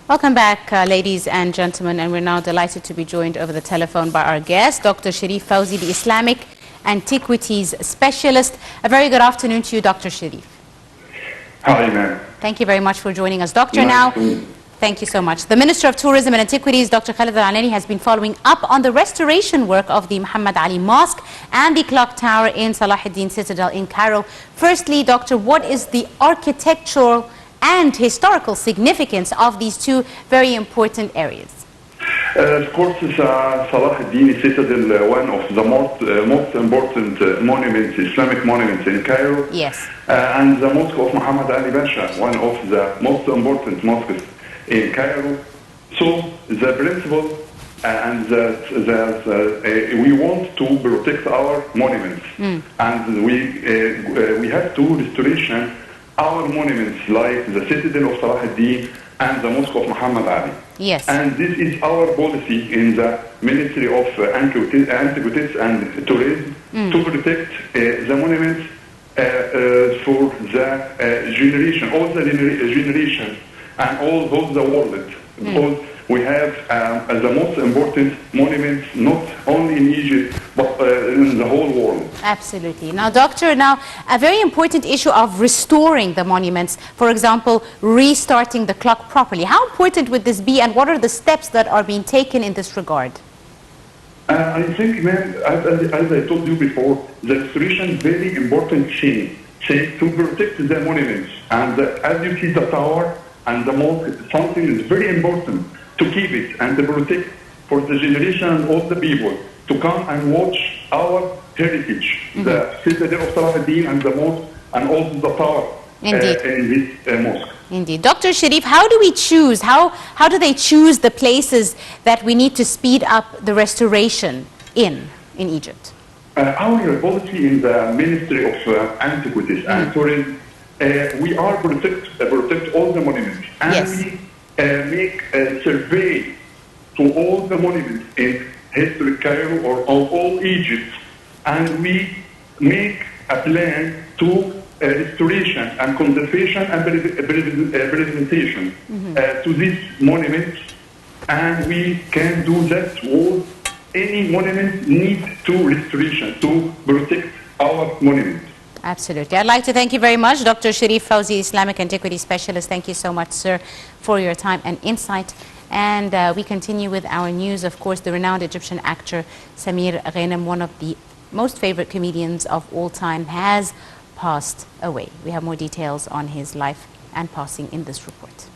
Welcome back, ladies and gentlemen, and we're now delighted to be joined over the telephone by our guest, Dr. Sherif Fawzy, the Islamic Antiquities Specialist. A very good afternoon to you, Dr. Sherif. Hi, ma'am. Thank you very much for joining us. Doctor, thank you so much. The Minister of Tourism and Antiquities, Dr. Khalid Al-Alani, has been following up on the restoration work of the Muhammad Ali Mosque and the Clock Tower in Salahuddin Citadel in Cairo. Firstly, Doctor, what is the architectural and historical significance of these two very important areas? Of course, Salahuddin Citadel, one of the most important monuments, Islamic monuments in Cairo. Yes. And the Mosque of Muhammad Ali Pasha, one of the most important mosques in Cairo. So the principle and we want to protect our monuments, and we have to restoration our monuments like the Citadel of Salahuddin and the Mosque of Muhammad Ali. Yes. And this is our policy in the Ministry of Antiquities and Tourism to protect the monuments for the generation, all the generations and all the world. Because we have the most important monuments, not only in Egypt, but in the whole world. Absolutely. Now, Doctor, a very important issue of restoring the monuments, for example, restarting the clock properly. How important would this be, and what are the steps that are being taken in this regard? I think, ma'am, as I told you before, the restoration is very important thing to protect the monuments. And as you see, the tower and the mosque, something is very important to keep it and to protect for the generation and all the people to come and watch our heritage, the Citadel of Salahuddin and the mosque and also the tower in this mosque. Indeed. Dr. Sherif, how do we choose, how do they choose the places that we need to speed up the restoration in Egypt? Our policy in the Ministry of Antiquities and Tourism, we are protect all the monuments, and we make a survey to all the monuments in historic Cairo or all Egypt, and we make a plan to restoration and conservation and presentation to these monuments, and we can do that all any monument needs to restoration to protect our monument. Absolutely. I'd like to thank you very much, Dr. Sherif Fawzy, Islamic Antiquity Specialist. Thank you so much, sir, for your time and insight. And we continue with our news. Of course, the renowned Egyptian actor Samir Ghanem, one of the most favorite comedians of all time, has passed away. We have more details on his life and passing in this report.